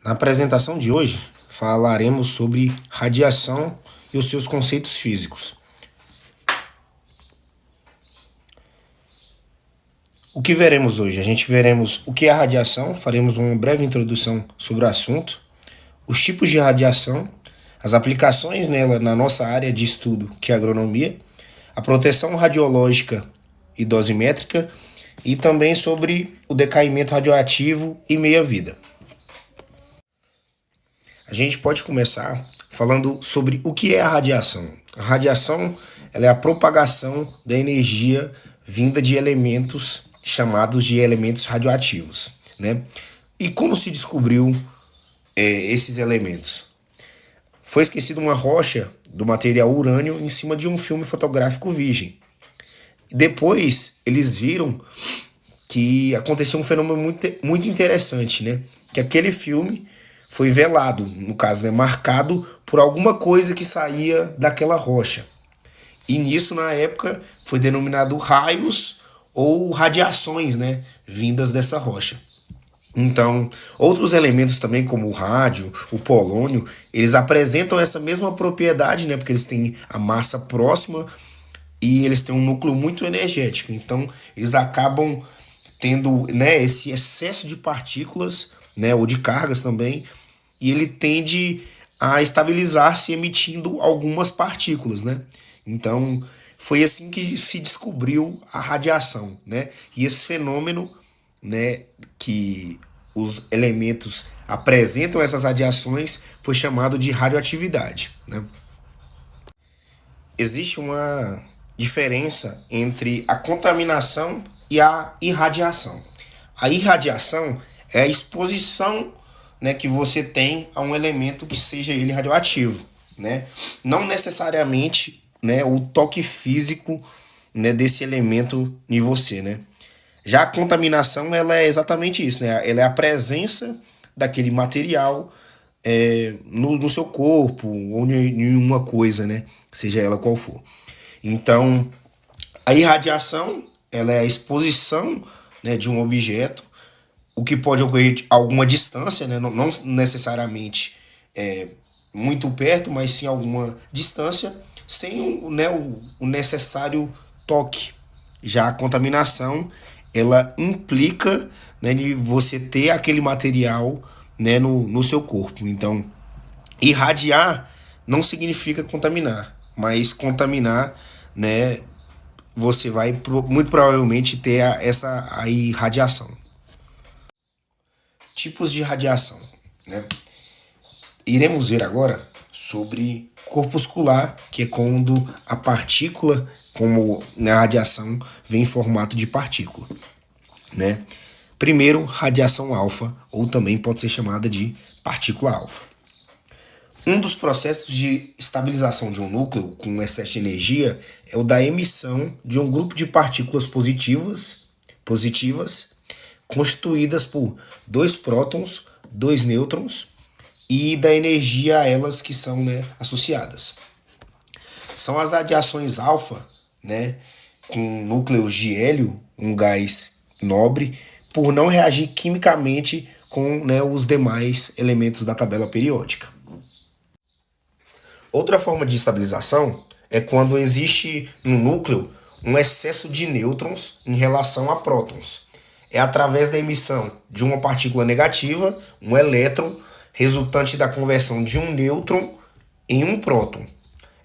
Na apresentação de hoje, falaremos sobre radiação e os seus conceitos físicos. O que veremos hoje? A gente veremos o que é a radiação, faremos uma breve introdução sobre o assunto, os tipos de radiação, as aplicações nela na nossa área de estudo, que é a agronomia, a proteção radiológica e dosimétrica, e também sobre o decaimento radioativo e meia-vida. A gente pode começar falando sobre o que é a radiação. A radiação ela é a propagação da energia vinda de elementos chamados de elementos radioativos, né? E como se descobriu esses elementos? Foi esquecida uma rocha do material urânio em cima de um filme fotográfico virgem. Depois eles viram que aconteceu um fenômeno muito interessante, né? Que aquele filme foi velado, no caso, né, marcado por alguma coisa que saía daquela rocha. E nisso, na época, foi denominado raios ou radiações, né, vindas dessa rocha. Então, outros elementos também, como o rádio, o polônio, eles apresentam essa mesma propriedade, né, porque eles têm a massa próxima e eles têm um núcleo muito energético. Então, eles acabam tendo, né, esse excesso de partículas, né, ou de cargas também, e ele tende a estabilizar-se emitindo algumas partículas, né? Então, foi assim que se descobriu a radiação, né? E esse fenômeno, né, que os elementos apresentam essas radiações foi chamado de radioatividade, né? Existe uma diferença entre a contaminação e a irradiação. A irradiação é a exposição, né, que você tem a um elemento que seja ele radioativo, né? Não necessariamente, né, o toque físico, né, desse elemento em você, né? Já a contaminação ela é exatamente isso, né? Ela é a presença daquele material no seu corpo ou em uma coisa, né? Seja ela qual for. Então, a irradiação ela é a exposição, né, de um objeto, o que pode ocorrer a alguma distância, né? Não necessariamente muito perto, mas sim alguma distância, sem né, o necessário toque. Já a contaminação, ela implica, né, de você ter aquele material, né, no seu corpo. Então, irradiar não significa contaminar, mas contaminar, né, você vai muito provavelmente ter essa irradiação. Tipos de radiação, né? Iremos ver agora sobre corpuscular, que é quando a partícula, como na radiação, vem em formato de partícula, né? Primeiro, radiação alfa, ou também pode ser chamada de partícula alfa. Um dos processos de estabilização de um núcleo com excesso de energia é o da emissão de um grupo de partículas positivas constituídas por 2 prótons, 2 nêutrons e da energia a elas que são, né, associadas. São as radiações alfa, né, com núcleos de hélio, um gás nobre, por não reagir quimicamente com, né, os demais elementos da tabela periódica. Outra forma de estabilização é quando existe no núcleo um excesso de nêutrons em relação a prótons. É através da emissão de uma partícula negativa, um elétron, resultante da conversão de um nêutron em um próton.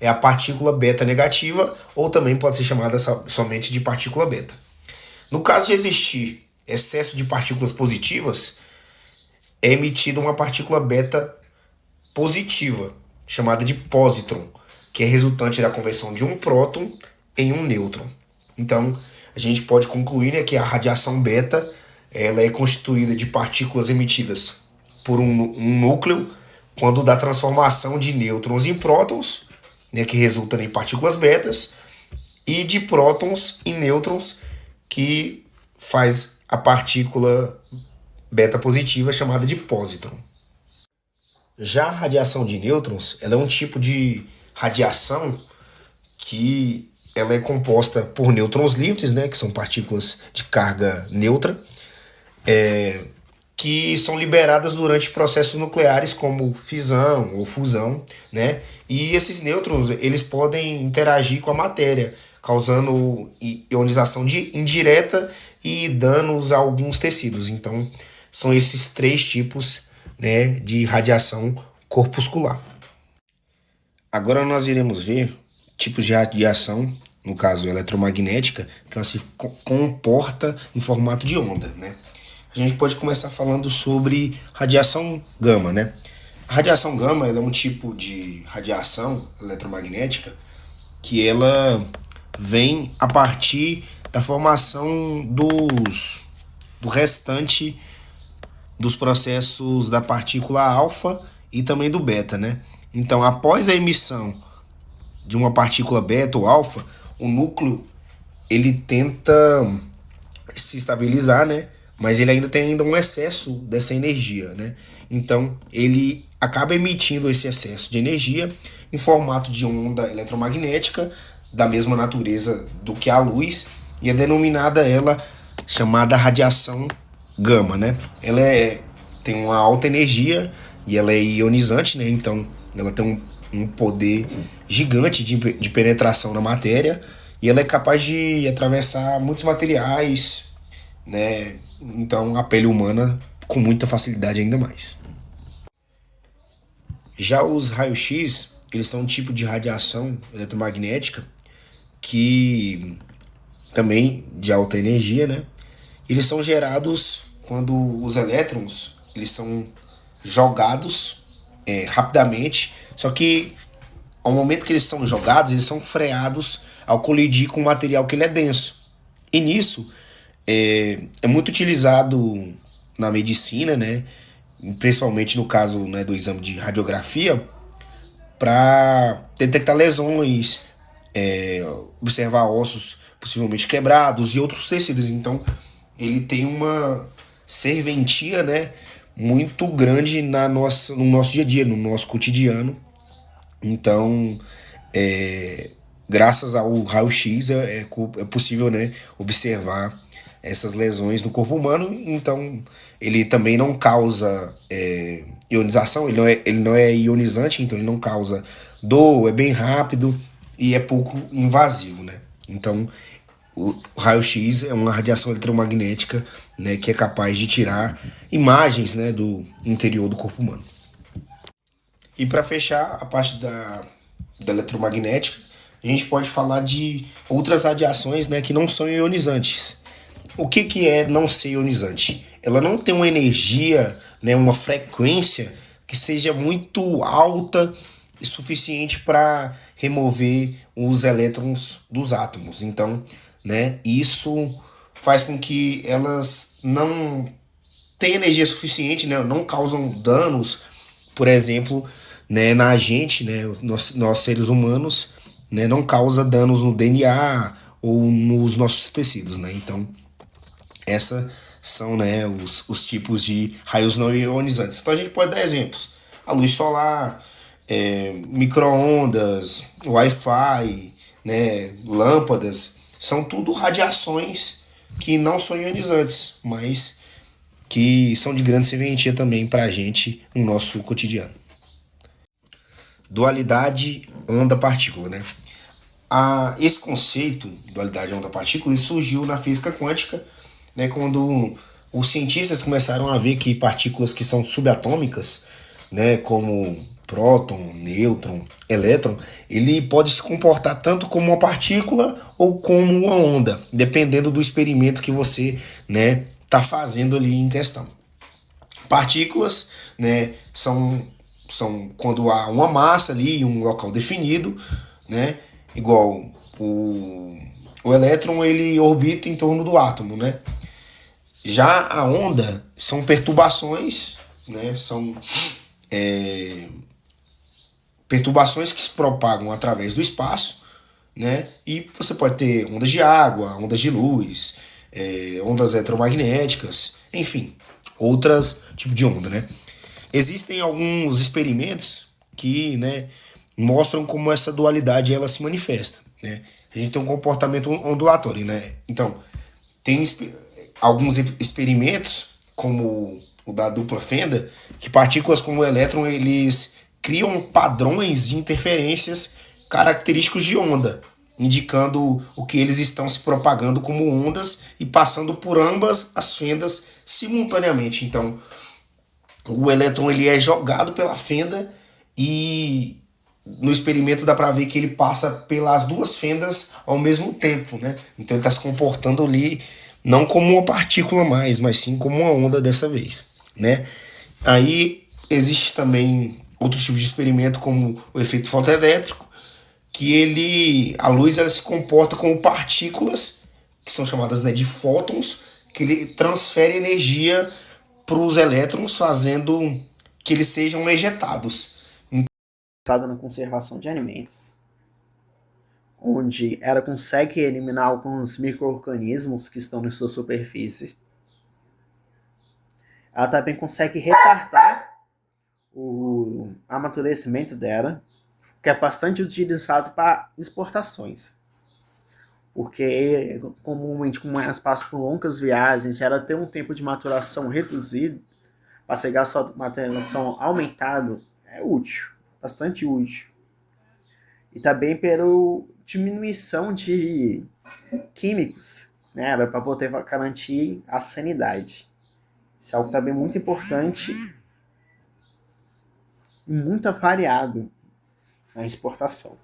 É a partícula beta negativa, ou também pode ser chamada somente de partícula beta. No caso de existir excesso de partículas positivas, é emitida uma partícula beta positiva, chamada de pósitron, que é resultante da conversão de um próton em um nêutron. Então, a gente pode concluir, né, que a radiação beta ela é constituída de partículas emitidas por um núcleo quando da transformação de nêutrons em prótons, né, que resulta em partículas betas, e de prótons em nêutrons, que faz a partícula beta positiva chamada de pósitron. Já a radiação de nêutrons ela é um tipo de radiação que ela é composta por nêutrons livres, né, que são partículas de carga neutra, que são liberadas durante processos nucleares como fissão ou fusão, né? E esses nêutrons, eles podem interagir com a matéria, causando ionização indireta e danos a alguns tecidos. Então, são esses três tipos, né, de radiação corpuscular. Agora nós iremos ver tipos de radiação, no caso eletromagnética, que ela se comporta em formato de onda, né? A gente pode começar falando sobre radiação gama, né? A radiação gama ela é um tipo de radiação eletromagnética que ela vem a partir da formação do restante dos processos da partícula alfa e também do beta, né? Então, após a emissão de uma partícula beta ou alfa, o núcleo ele tenta se estabilizar, né? Mas ele ainda tem um excesso dessa energia, né? Então, ele acaba emitindo esse excesso de energia em formato de onda eletromagnética da mesma natureza do que a luz e é denominada ela chamada radiação gama, né? Tem uma alta energia e ela é ionizante, né? Então, ela tem um poder gigante de penetração na matéria e ela é capaz de atravessar muitos materiais, né? Então, a pele humana com muita facilidade ainda mais. Já os raios-x, eles são um tipo de radiação eletromagnética que também de alta energia, né? Eles são gerados quando os elétrons eles são jogados rapidamente, só que ao momento que eles são jogados, eles são freados ao colidir com um material que ele é denso. E nisso é muito utilizado na medicina, né? Principalmente no caso, né, do exame de radiografia, para detectar lesões, observar ossos possivelmente quebrados e outros tecidos. Então, ele tem uma serventia, né, muito grande no nosso dia a dia, no nosso cotidiano. Então, graças ao raio-x é possível, né, observar essas lesões no corpo humano. Então, ele também não causa ionização, ele não é ionizante, então ele não causa dor, é bem rápido e é pouco invasivo, né? Então, o raio-x é uma radiação eletromagnética, né, que é capaz de tirar imagens, né, do interior do corpo humano. E para fechar a parte da eletromagnética, a gente pode falar de outras radiações, né, que não são ionizantes. O que é não ser ionizante? Ela não tem uma energia, né, uma frequência que seja muito alta e suficiente para remover os elétrons dos átomos. Então, né, isso faz com que elas não tenham energia suficiente, né, não causam danos, por exemplo, né, na gente, né, nós seres humanos, né, não causa danos no DNA ou nos nossos tecidos, né? Então, essas são, né, os tipos de raios não ionizantes. Então a gente pode dar exemplos: a luz solar, micro-ondas, Wi-Fi, né, lâmpadas, são tudo radiações que não são ionizantes, mas que são de grande serventia também para a gente no nosso cotidiano. Dualidade onda-partícula, né? Esse conceito, dualidade onda-partícula, surgiu na física quântica, né, quando os cientistas começaram a ver que partículas que são subatômicas, né, como próton, nêutron, elétron, ele pode se comportar tanto como uma partícula ou como uma onda, dependendo do experimento que você, né, está fazendo ali em questão. Partículas, né, são quando há uma massa ali em um local definido, né, igual o elétron, ele orbita em torno do átomo, né? Já a onda são perturbações, né? São perturbações que se propagam através do espaço, né? E você pode ter ondas de água, ondas de luz, ondas eletromagnéticas, enfim, outros tipos de onda, né? Existem alguns experimentos que, né, mostram como essa dualidade ela se manifesta, né? A gente tem um comportamento ondulatório, né? Então, tem alguns experimentos, como o da dupla fenda, que partículas como o elétron, eles criam padrões de interferências característicos de onda, indicando o que eles estão se propagando como ondas e passando por ambas as fendas simultaneamente. Então, o elétron ele é jogado pela fenda e no experimento dá para ver que ele passa pelas duas fendas ao mesmo tempo, né? Então ele está se comportando ali não como uma partícula mais, mas sim como uma onda dessa vez, né? Aí existe também outros tipos de experimento como o efeito fotoelétrico, que a luz ela se comporta como partículas que são chamadas, né, de fótons, que ele transfere energia para os elétrons, fazendo que eles sejam ejetados. Na conservação de alimentos, onde ela consegue eliminar alguns micro-organismos que estão em sua superfície. Ela também consegue retardar o amadurecimento dela, que é bastante utilizado para exportações. Porque, comumente, como elas passam por longas viagens, ela tem um tempo de maturação reduzido, para chegar a sua maturação aumentado, é útil, bastante útil. E também pela diminuição de químicos, né, para poder garantir a sanidade. Isso é algo também muito importante e muito variado na exportação.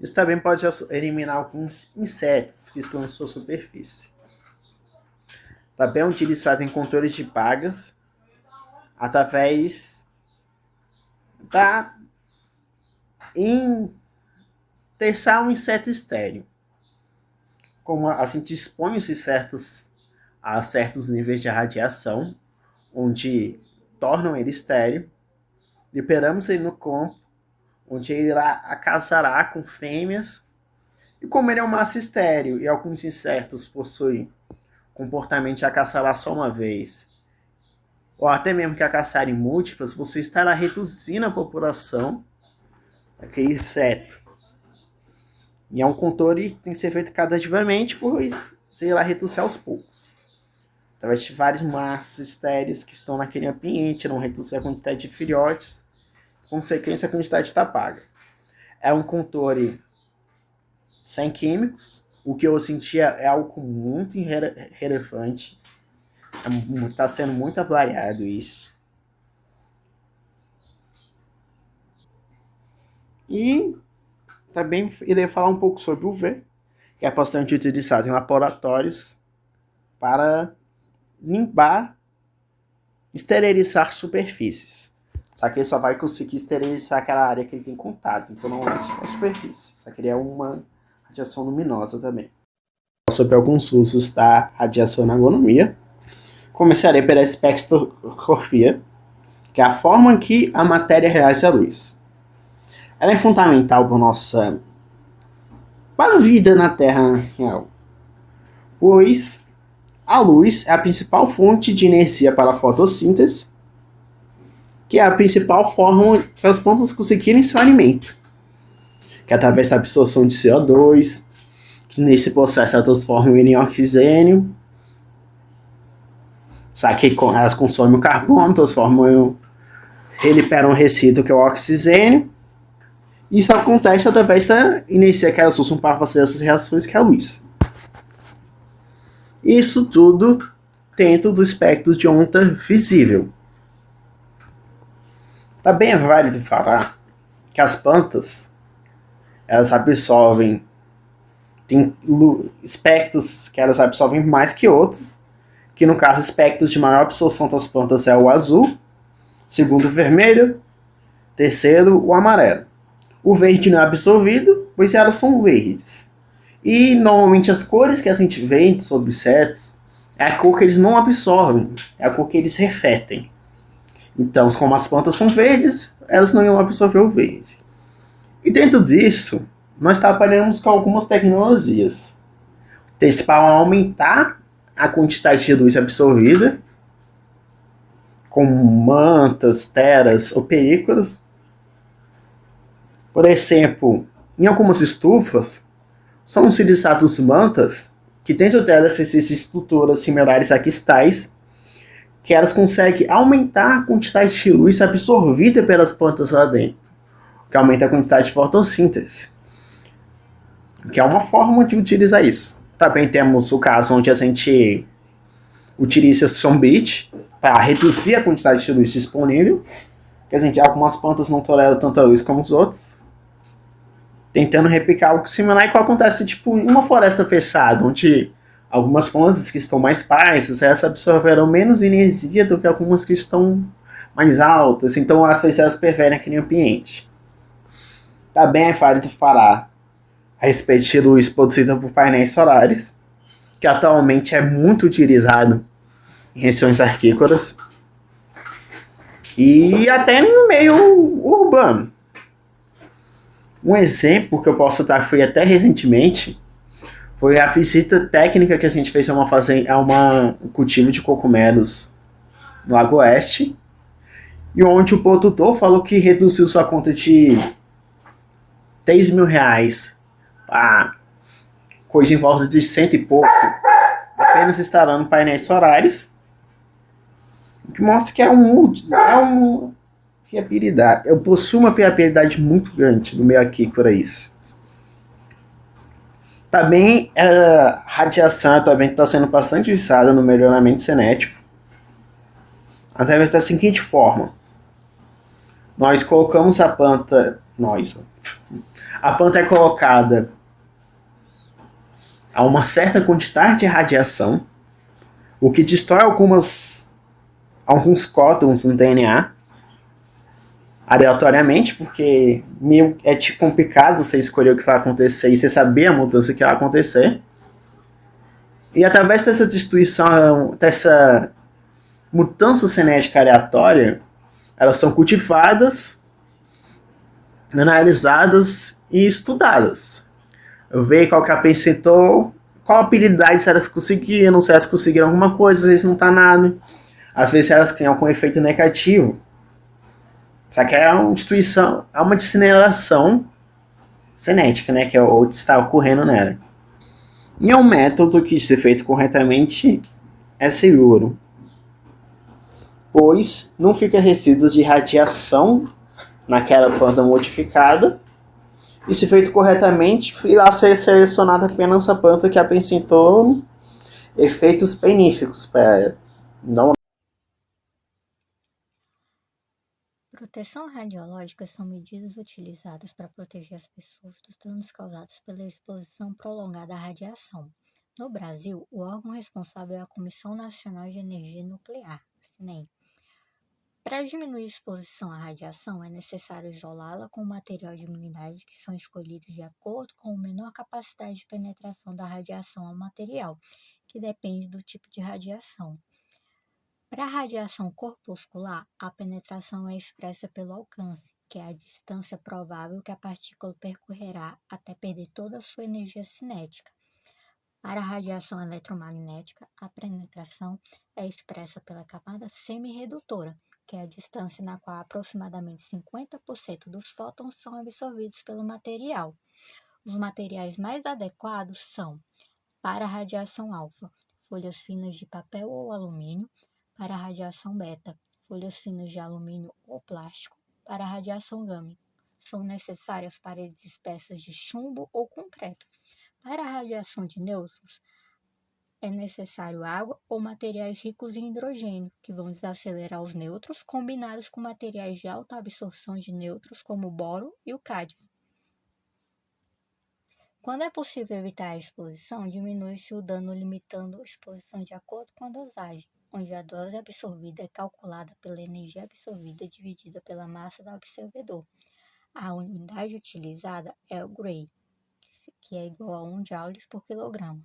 Isso também pode eliminar alguns insetos que estão em sua superfície. Também é utilizado em controles de pragas através da testar um inseto estéreo. Como assim dispõe os insetos a certos níveis de radiação, onde tornam ele estéreo, liberamos ele no campo, onde ele casará com fêmeas, e como ele é um macho estéreo e alguns insetos possuem comportamento de caçará só uma vez, ou até mesmo que a caçarem múltiplas, você estará reduzindo a população daquele inseto. E é um controle que tem que ser feito gradativamente, pois você irá reduzir aos poucos. Através de vários machos estéreos que estão naquele ambiente, não reduzir a quantidade de filhotes, consequência a quantidade está paga. É um controle sem químicos, o que eu sentia é algo muito relevante. Está sendo muito avaliado isso. E também irei falar um pouco sobre o UV, que é bastante utilizado em laboratórios para limpar, esterilizar superfícies. Só que ele só vai conseguir esterilizar aquela área que ele tem contato, então não é a superfície. Só que ele é uma radiação luminosa também. Sobre alguns usos da radiação na agronomia, começarei pela espectroscopia, que é a forma em que a matéria reage à luz. Ela é fundamental para a vida na Terra real, pois a luz é a principal fonte de energia para a fotossíntese, que é a principal forma para as plantas conseguirem seu alimento, que é através da absorção de CO2, que nesse processo elas transformam ele em oxigênio, sabe que elas consomem o carbono, transformam, liberam o resíduo que é o oxigênio. Isso acontece através da energia que elas usam para fazer essas reações, que é a luz. Isso tudo dentro do espectro de onda visível. Também é válido falar que as plantas, elas absorvem, tem espectros que elas absorvem mais que outros, que no caso espectros de maior absorção das plantas é o azul, segundo o vermelho, terceiro o amarelo. O verde não é absorvido, pois elas são verdes. E normalmente as cores que a gente vê sobre insetos é a cor que eles não absorvem, é a cor que eles refletem. Então, como as plantas são verdes, elas não iam absorver o verde. E dentro disso, nós trabalhamos com algumas tecnologias. Para aumentar a quantidade de luz absorvida, com mantas, teras ou películas. Por exemplo, em algumas estufas, são utilizados mantas que dentro delas existem estruturas similares a cristais que elas conseguem aumentar a quantidade de luz absorvida pelas plantas lá dentro, que aumenta a quantidade de fotossíntese, que é uma forma de utilizar isso. Também temos o caso onde a gente utiliza sombreado para reduzir a quantidade de luz disponível, que a gente, algumas plantas não toleram tanta luz como os outros, tentando replicar algo similar, e que acontece tipo em uma floresta fechada, onde algumas plantas que estão mais baixas, elas absorverão menos energia do que algumas que estão mais altas, então às vezes elas preferem aquele ambiente. Também é válido falar a respeito de luz produzida por painéis solares, que atualmente é muito utilizado em regiões arquícolas e até no meio urbano. Um exemplo que eu posso dar foi até recentemente, foi a visita técnica que a gente fez a um cultivo de cogumelos no Lago Oeste, e onde o produtor falou que reduziu sua conta de R$ 3.000 a coisa em volta de cento e pouco, apenas instalando painéis solares, o que mostra que é uma fiabilidade. Eu possuo uma fiabilidade muito grande no meio aquícola isso. Também a radiação também está sendo bastante usada no melhoramento genético, através da seguinte forma: nós colocamos a planta, a planta é colocada a uma certa quantidade de radiação, o que destrói alguns códons no DNA aleatoriamente, porque meio é complicado você escolher o que vai acontecer e você saber a mudança que vai acontecer. E através dessa destruição, dessa mudança genética aleatória, elas são cultivadas, analisadas e estudadas. Eu vejo qual que apresentou, qual habilidade, se elas conseguiram, se elas conseguiram alguma coisa, às vezes não tá nada. Às vezes elas têm algum efeito negativo. Só que é uma destruição, é uma degeneração genética, né? Que é o que está ocorrendo nela. E é um método que, se feito corretamente, é seguro, pois não fica resíduos de radiação naquela planta modificada, e, se feito corretamente, irá ser selecionada apenas a planta que apresentou efeitos benéficos para ela. Não. Proteção radiológica são medidas utilizadas para proteger as pessoas dos danos causados pela exposição prolongada à radiação. No Brasil, o órgão responsável é a Comissão Nacional de Energia Nuclear, CNEM. Para diminuir a exposição à radiação, é necessário isolá-la com material de imunidade que são escolhidos de acordo com a menor capacidade de penetração da radiação ao material, que depende do tipo de radiação. Para a radiação corpuscular, a penetração é expressa pelo alcance, que é a distância provável que a partícula percorrerá até perder toda a sua energia cinética. Para a radiação eletromagnética, a penetração é expressa pela camada semi-redutora, que é a distância na qual aproximadamente 50% dos fótons são absorvidos pelo material. Os materiais mais adequados são: para a radiação alfa, folhas finas de papel ou alumínio; para a radiação beta, folhas finas de alumínio ou plástico; para a radiação gama, são necessárias paredes espessas de chumbo ou concreto; para a radiação de nêutrons, é necessário água ou materiais ricos em hidrogênio, que vão desacelerar os nêutrons, combinados com materiais de alta absorção de nêutrons, como o boro e o cádmio. Quando é possível evitar a exposição, diminui-se o dano limitando a exposição de acordo com a dosagem, onde a dose absorvida é calculada pela energia absorvida dividida pela massa do absorvedor. A unidade utilizada é o Gray, que é igual a 1 joules por quilograma.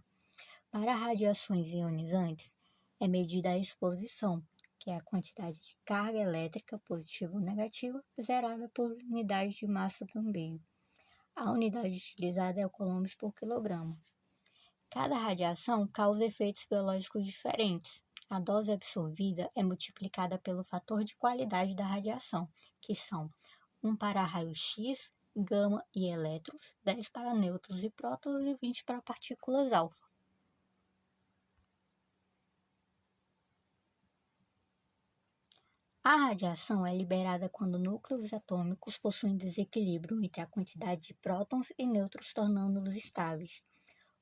Para radiações ionizantes, é medida a exposição, que é a quantidade de carga elétrica positiva ou negativa, zerada por unidade de massa do meio. A unidade utilizada é o coulombs por quilograma. Cada radiação causa efeitos biológicos diferentes. A dose absorvida é multiplicada pelo fator de qualidade da radiação, que são 1 para raio-x, gama e elétrons, 10 para nêutrons e prótons e 20 para partículas alfa. A radiação é liberada quando núcleos atômicos possuem desequilíbrio entre a quantidade de prótons e nêutrons, tornando-os estáveis.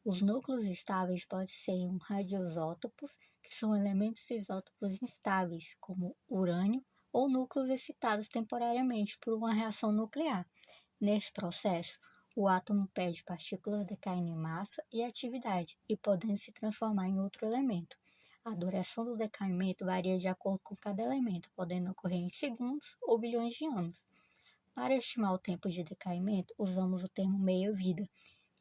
Os núcleos estáveis podem ser radioisótopos, que são elementos isótopos instáveis, como urânio, ou núcleos excitados temporariamente por uma reação nuclear. Nesse processo, o átomo perde partículas decaindo em massa e atividade e podendo se transformar em outro elemento. A duração do decaimento varia de acordo com cada elemento, podendo ocorrer em segundos ou bilhões de anos. Para estimar o tempo de decaimento, usamos o termo meia-vida,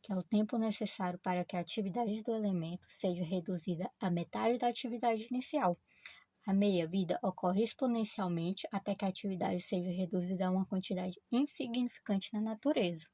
que é o tempo necessário para que a atividade do elemento seja reduzida à metade da atividade inicial. A meia-vida ocorre exponencialmente até que a atividade seja reduzida a uma quantidade insignificante na natureza.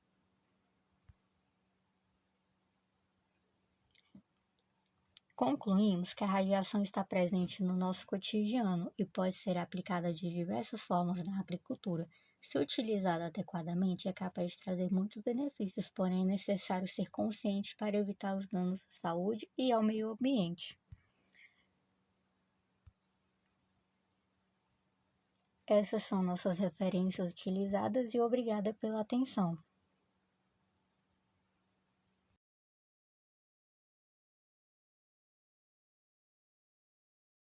Concluímos que a radiação está presente no nosso cotidiano e pode ser aplicada de diversas formas na agricultura. Se utilizada adequadamente, é capaz de trazer muitos benefícios, porém é necessário ser consciente para evitar os danos à saúde e ao meio ambiente. Essas são nossas referências utilizadas e obrigada pela atenção.